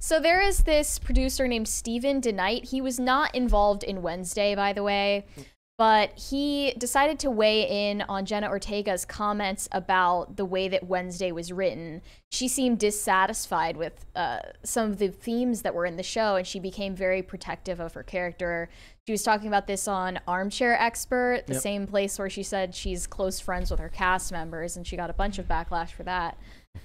So there is this producer named Steven DeKnight. He was not involved in Wednesday, by the way, but he decided to weigh in on Jenna Ortega's comments about the way that Wednesday was written. She seemed dissatisfied with some of the themes that were in the show, and she became very protective of her character. She was talking about this on Armchair Expert, the same place where she said she's close friends with her cast members, and she got a bunch of backlash for that.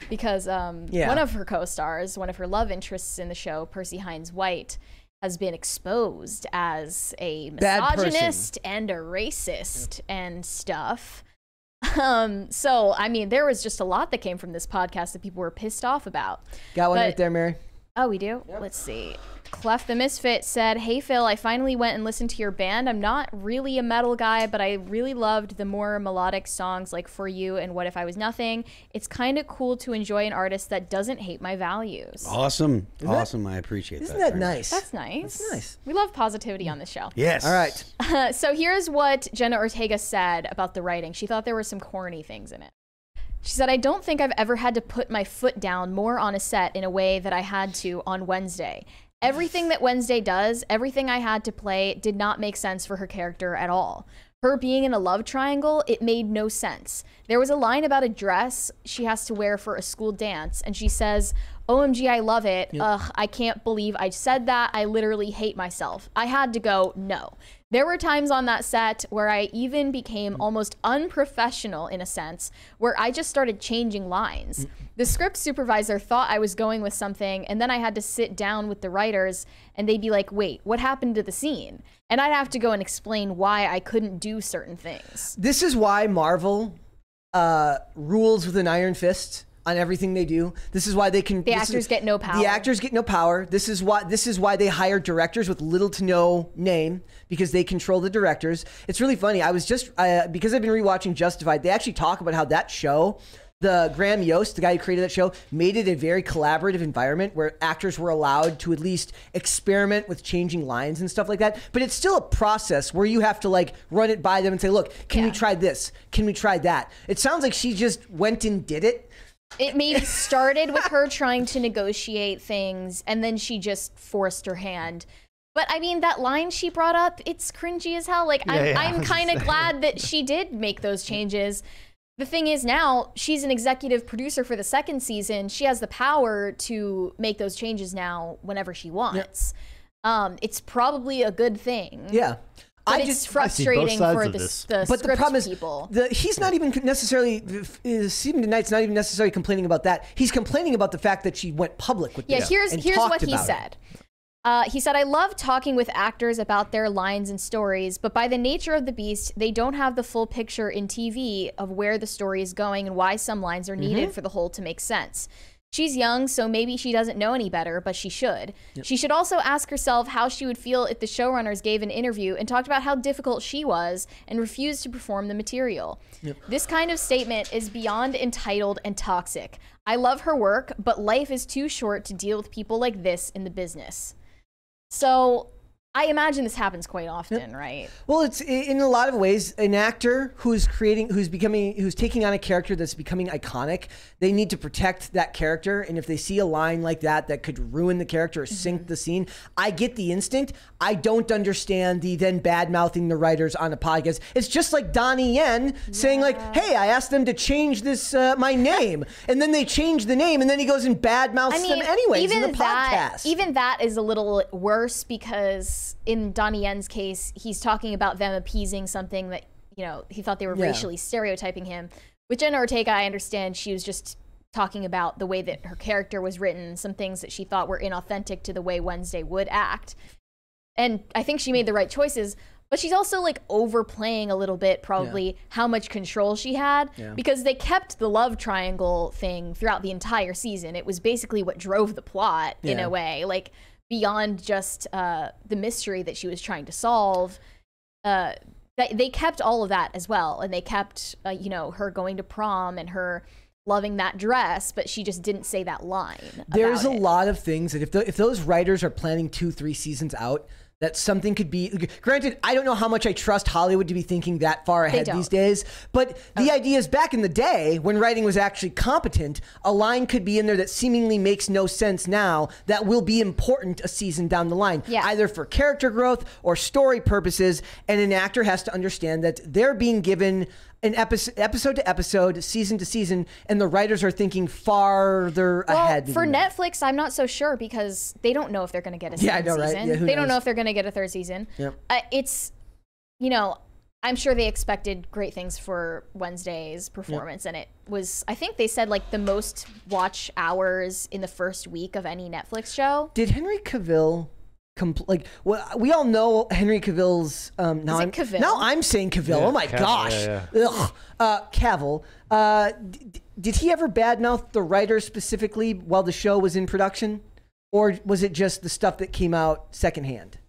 Because one of her co-stars, one of her love interests in the show, Percy Hines-White, has been exposed as a misogynist and a racist and stuff. So, I mean, there was just a lot that came from this podcast that people were pissed off about. Got one right there, Mary. Oh, we do? Yep. Let's see. Clef the Misfit said, "Hey Phil, I finally went and listened to your band. I'm not really a metal guy, but I really loved the more melodic songs like For You and What If I Was Nothing. It's kind of cool to enjoy an artist that doesn't hate my values." Awesome. Awesome. I appreciate that. Isn't that nice? That's nice. That's nice. We love positivity on this show. Yes. All right. So here's what Jenna Ortega said about the writing. She thought there were some corny things in it. She said, "I don't think I've ever had to put my foot down more on a set in a way that I had to on Wednesday. Everything that Wednesday does, everything I had to play, did not make sense for her character at all. Her being in a love triangle, it made no sense. There was a line about a dress she has to wear for a school dance, and she says, 'OMG, I love it. Ugh, I can't believe I said that. I literally hate myself.' I had to go, no. There were times on that set where I even became almost unprofessional in a sense, where I just started changing lines. The script supervisor thought I was going with something, and then I had to sit down with the writers, and they'd be like, 'Wait, what happened to the scene?' And I'd have to go and explain why I couldn't do certain things." This is why Marvel rules with an iron fist on everything they do. This is why they can. The actors get no power. The actors get no power. This is why they hire directors with little to no name, because they control the directors. It's really funny. I was just because I've been rewatching Justified. They actually talk about how that show, the Graham Yost, the guy who created that show, made it a very collaborative environment where actors were allowed to at least experiment with changing lines and stuff like that. But it's still a process where you have to like run it by them and say, "Look, can we try this? Can we try that?" It sounds like she just went and did it. It maybe started with her trying to negotiate things, and then she just forced her hand. But I mean, that line she brought up, it's cringy as hell. Like, I'm kind of glad that she did make those changes. The thing is, now she's an executive producer for the second season. She has the power to make those changes now whenever she wants. It's probably a good thing. Yeah. But it's frustrating for the script people. He's not even necessarily, Steven DeKnight's not even necessarily complaining about that. He's complaining about the fact that she went public with this. Yeah, here's what he said. He said, "I love talking with actors about their lines and stories, but by the nature of the beast, they don't have the full picture in TV of where the story is going and why some lines are needed for the whole to make sense. She's young, so maybe she doesn't know any better, but she should. She should also ask herself how she would feel if the showrunners gave an interview and talked about how difficult she was and refused to perform the material. This kind of statement is beyond entitled and toxic. I love her work, but life is too short to deal with people like this in the business." So I imagine this happens quite often, right? Well, it's in a lot of ways, an actor who's taking on a character that's becoming iconic, they need to protect that character. And if they see a line like that could ruin the character or sink the scene, I get the instinct. I don't understand the then bad-mouthing the writers on a podcast. It's just like Donnie Yen saying like, "Hey, I asked them to change this, my name." And then they change the name, and then he goes and bad-mouths them anyways in the podcast. Even that is a little worse, because in Donnie Yen's case, he's talking about them appeasing something that, you know, he thought they were racially stereotyping him. With Jenna Ortega, I understand she was just talking about the way that her character was written, some things that she thought were inauthentic to the way Wednesday would act. And I think she made the right choices, but she's also like overplaying a little bit probably how much control she had, because they kept the love triangle thing throughout the entire season. It was basically what drove the plot in a way, like beyond just the mystery that she was trying to solve. They kept all of that as well, and they kept you know, her going to prom and her loving that dress, but she just didn't say that line. There's a lot of things that if those writers are planning 2-3 seasons out, that something could be. Granted, I don't know how much I trust Hollywood to be thinking that far ahead these days, but the idea is back in the day when writing was actually competent, a line could be in there that seemingly makes no sense now that will be important a season down the line, either for character growth or story purposes, and an actor has to understand that they're being given an episode to episode, season to season, and the writers are thinking farther ahead. For Netflix, I'm not so sure because they don't know if they're going to get a second season. Yeah, they don't know if they're going to get a third season. Yep. It's, you know, I'm sure they expected great things for Wednesday's performance, and it was, I think they said, like, the most watch hours in the first week of any Netflix show. Did Henry Cavill... well, we all know Henry Cavill's. Cavill? Now I'm saying Cavill. Yeah, oh my gosh, Cavill. Did he ever badmouth the writers specifically while the show was in production, or was it just the stuff that came out secondhand?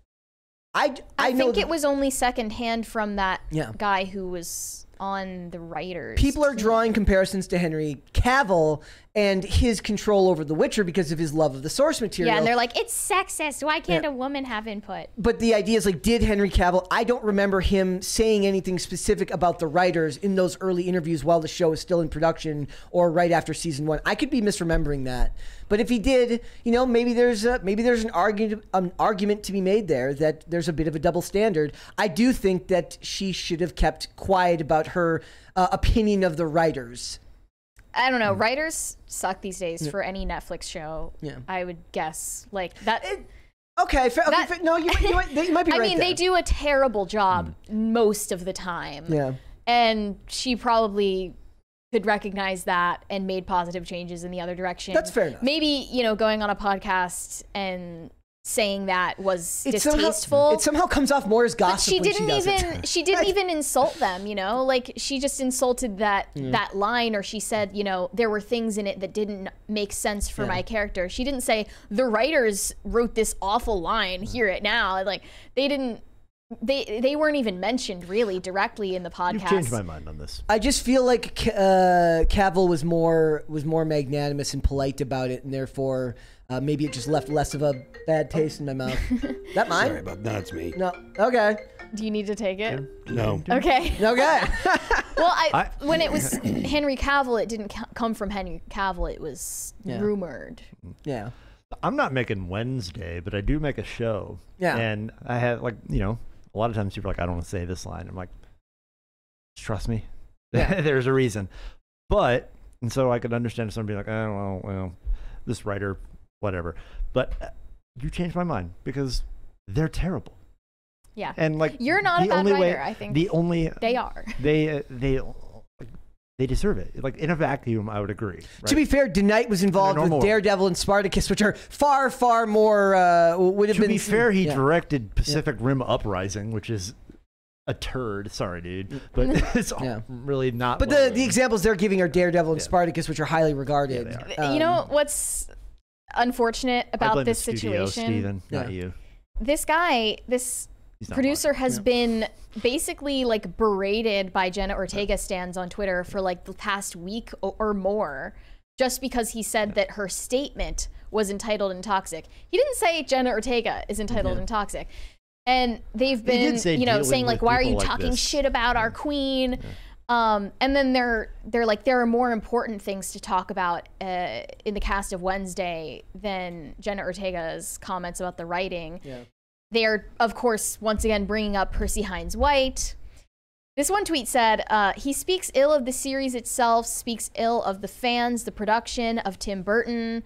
I think it was only secondhand from that guy who was on the writers. People are drawing comparisons to Henry Cavill and his control over The Witcher because of his love of the source material. Yeah, and they're like, it's sexist. Why can't a woman have input? But the idea is, like, did Henry Cavill, I don't remember him saying anything specific about the writers in those early interviews while the show is still in production or right after season 1. I could be misremembering that. But if he did, you know, maybe there's an argument to be made there that there's a bit of a double standard. I do think that she should have kept quiet about her opinion of the writers. I don't know. Writers suck these days for any Netflix show. Yeah. I would guess like that. No, you might be right. I mean, they do a terrible job most of the time. Yeah. And she probably could recognize that and made positive changes in the other direction. That's fair enough. Maybe, you know, going on a podcast and saying that was distasteful. It somehow comes off more as gossip. But she didn't even insult them, you know? Like, she just insulted that line, or she said, you know, there were things in it that didn't make sense for my character. She didn't say, the writers wrote this awful line, hear it now. Like, they didn't. They weren't even mentioned really directly in the podcast. You've changed my mind on this. I just feel like Cavill was more magnanimous and polite about it, and therefore maybe it just left less of a bad taste in my mouth. That mine? Sorry about that. That's me. No. Okay. Do you need to take it? No. Okay. Okay. Well, when it was Henry Cavill, it didn't come from Henry Cavill. It was rumored. Yeah. I'm not making Wednesday, but I do make a show. Yeah. And I have, like, you know, a lot of times people are like, I don't want to say this line. I'm like, trust me. Yeah. There's a reason. But, and so I could understand somebody like, oh, well, this writer, whatever. But you changed my mind because they're terrible. Yeah. And like, you're not a bad writer, I think. They are. They deserve it. Like, in a vacuum, I would agree. Right? To be fair, DeKnight was involved with Daredevil and Spartacus, which are far, far more would have been. To be fair, he directed Pacific Rim Uprising, which is a turd. Sorry, dude, but it's really not. But the examples they're giving are Daredevil and Spartacus, which are highly regarded. You know what's unfortunate about this situation? Steven, not you. This guy, this producer has been basically like berated by Jenna Ortega stans on Twitter for like the past week or more, just because he said that her statement was entitled and toxic. He didn't say Jenna Ortega is entitled and toxic. And they've been, you know, saying like, why are you talking shit about our queen? And then they're like, there are more important things to talk about in the cast of Wednesday than Jenna Ortega's comments about the writing. Yeah. They are, of course, once again bringing up Percy Hines-White. This one tweet said, he speaks ill of the series itself, speaks ill of the fans, the production, of Tim Burton.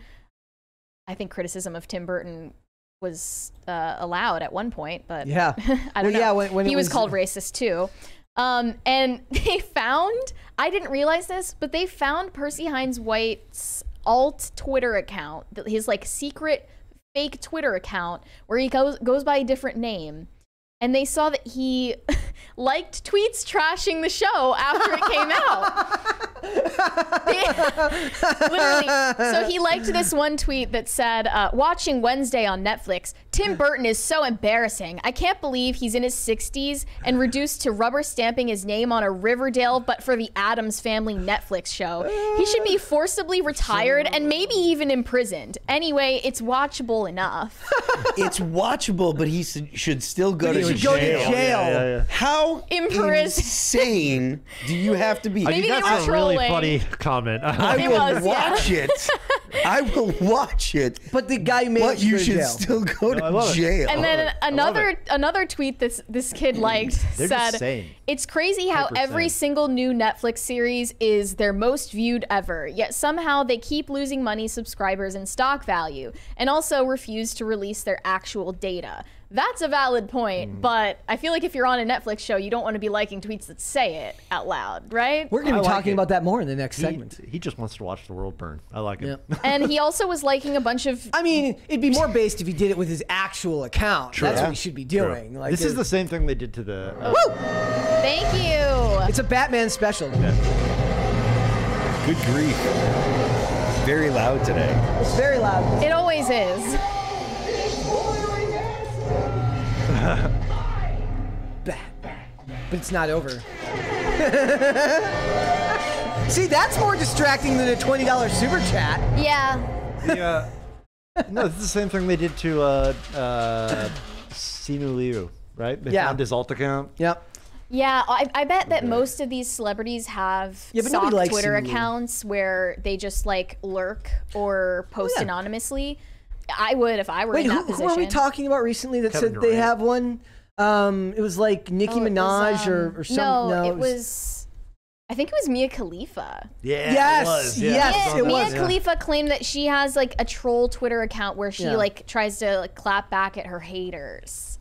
I think criticism of Tim Burton was allowed at one point, but I don't know. Yeah, when he was called racist too. And they found, I didn't realize this, but they found Percy Hines-White's alt Twitter account, his like secret fake Twitter account where he goes by a different name. and they saw that he liked tweets trashing the show after it came out. Literally. So he liked this one tweet that said, watching Wednesday on Netflix, Tim Burton is so embarrassing. I can't believe he's in his 60s and reduced to rubber stamping his name on a Riverdale but for the Addams Family Netflix show. He should be forcibly retired and maybe even imprisoned. Anyway, it's watchable enough. It's watchable, but he should still go to jail. Yeah. How insane do you have to be? Maybe they that's were a really trolling. funny comment. I will watch it. I will watch it. But the guy made But it you to should jail. still go I to love it. jail. And then another tweet this kid liked They're just said, sane. "It's crazy how every sane. single new Netflix series is their most viewed ever, yet somehow they keep losing money, subscribers, and stock value, and also refuse to release their actual data." That's a valid point, but I feel like if you're on a Netflix show, you don't want to be liking tweets that say it out loud, right? We're going to I be like talking it. about that more in the next segment. He just wants to watch the world burn. I like it. Yep. And he also was liking a bunch of... I mean, it'd be more based if he did it with his actual account. True. That's what Yeah. he should be doing. Like, This is the same thing they did to the. Thank you! It's a Batman special. Good grief. Very loud today. It's very loud. It always is. But it's not over. See, that's more distracting than a $20 super chat. Yeah. No, it's the same thing they did to Simu Liu, right? They Yeah. found his alt account. Yep. Yeah, I bet that most of these celebrities have Yeah, but nobody soft likes Twitter Simu Liu. accounts where they just like lurk or post yeah. anonymously. I would if I were Wait, in that who position. were we talking about recently that Kevin said they Durant. have one? It was like Nicki Oh, it was, Minaj or some. No, No, it was. I think it was Mia Khalifa. Yeah. Yes, It was. yes, Mia, it Mia was. Khalifa claimed that she has like a troll Twitter account where she Yeah. like tries to like clap back at her haters.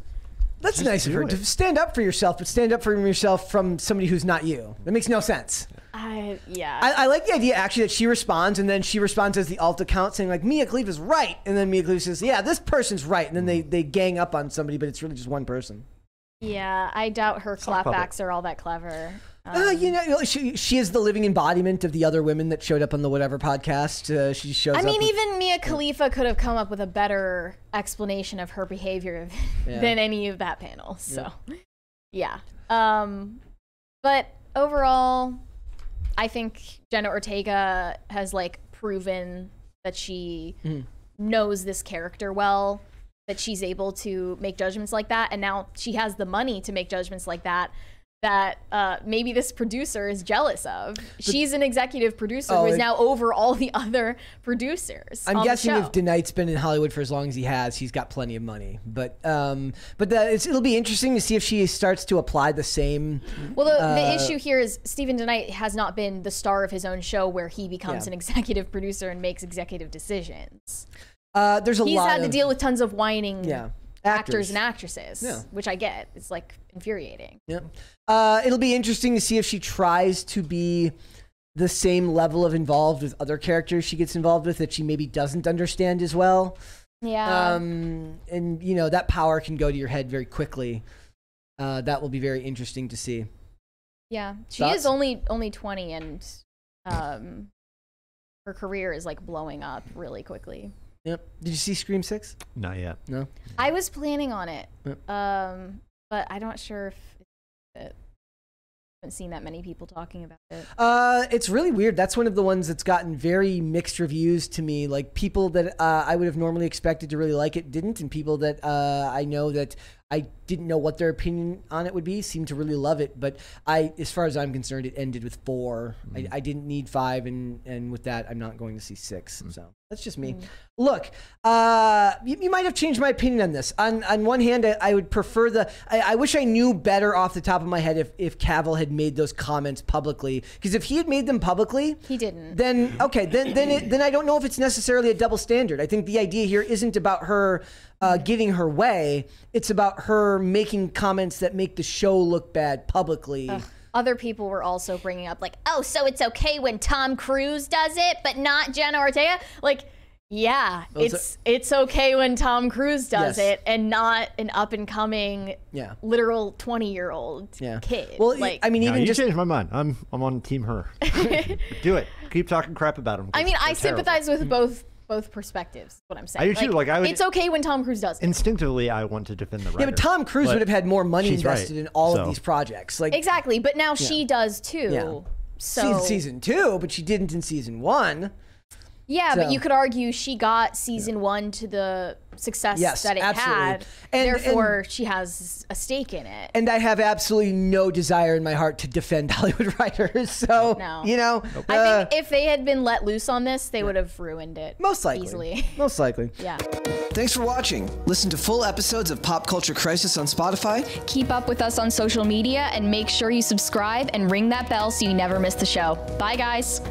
That's Just nice of do her it. to stand up for yourself, but stand up for yourself from somebody who's not you. That makes no sense. Yeah. I like the idea actually that she responds, and then she responds as the alt account saying like Mia Khalifa's right, and then Mia Khalifa says, "Yeah, this person's right," and then they gang up on somebody, but it's really just one person. Yeah, I doubt her Sock puppet. clapbacks are all that clever. You know, she is the living embodiment of the other women that showed up on the whatever podcast. She shows I up. mean, with- even Mia Khalifa could have come up with a better explanation of her behavior than any of that panel. So, yeah. But overall, I think Jenna Ortega has like proven that she knows this character well, that she's able to make judgments like that, and now she has the money to make judgments like that. That maybe this producer is jealous of. She's an executive producer who is now over all the other producers. I'm on guessing the if show. DeKnight's been in Hollywood for as long as he has, he's got plenty of money. But it'll be interesting to see if she starts to apply the same. Well, the issue here is Stephen DeKnight has not been the star of his own show where he becomes an executive producer and makes executive decisions. There's a He's lot had to of deal with tons of whining actors and actors. actresses, which I get. It's like infuriating. Yep. It'll be interesting to see if she tries to be the same level of involved with other characters she gets involved with that she maybe doesn't understand as well. Yeah. And you know that power can go to your head very quickly. That will be very interesting to see. Yeah. She Thoughts? is only 20, and her career is like blowing up really quickly. Yep. Did you see Scream 6? Not yet. No. I was planning on it, Yep. but I'm not sure if it. I haven't seen that many people talking about it. It's really weird. That's one of the ones that's gotten very mixed reviews to me. Like people that I would have normally expected to really like it didn't, and people that I know that I didn't know what their opinion on it would be seem to really love it. But as far as I'm concerned, it ended with 4. I didn't need 5, and with that, I'm not going to see 6. So that's just me. Look, you might have changed my opinion on this. On one hand, I would prefer I wish I knew better off the top of my head if Cavill had made those comments publicly. Because if he had made them publicly, He didn't. then okay, then I don't know if it's necessarily a double standard. I think the idea here isn't about her getting her way. It's about her making comments that make the show look bad publicly. Other people were also bringing up like, oh, so it's okay when Tom Cruise does it, but not Jenna Ortega? Like, Yeah, Those it's okay when Tom Cruise does Yes. it and not an up and coming Yeah. literal 20-year-old Yeah. kid. Well, like, I mean, No, even you just changed my mind. I'm on team her. Do it. Keep talking crap about him. I mean, I they're terrible. sympathize with both perspectives. Is what I'm saying. I do too. Like, I would- it's okay when Tom Cruise does it. Instinctively, I want to defend the writer. yeah, but Tom Cruise would have had more money she's invested right, in all so. of these projects. Like Exactly, but now she does too. Yeah. So season 2, but she didn't in season 1. yeah, So- but you could argue she got season 1 to the success Yes, that it absolutely. had. And- Therefore, she has a stake in it. And I have absolutely no desire in my heart to defend Hollywood writers. So, No. you know, I think if they had been let loose on this, they would have ruined it. most likely. Easily. Most likely. Yeah. Thanks for watching. Listen to full episodes of Pop Culture Crisis on Spotify. Keep up with us on social media and make sure you subscribe and ring that bell so you never miss the show. Bye, guys.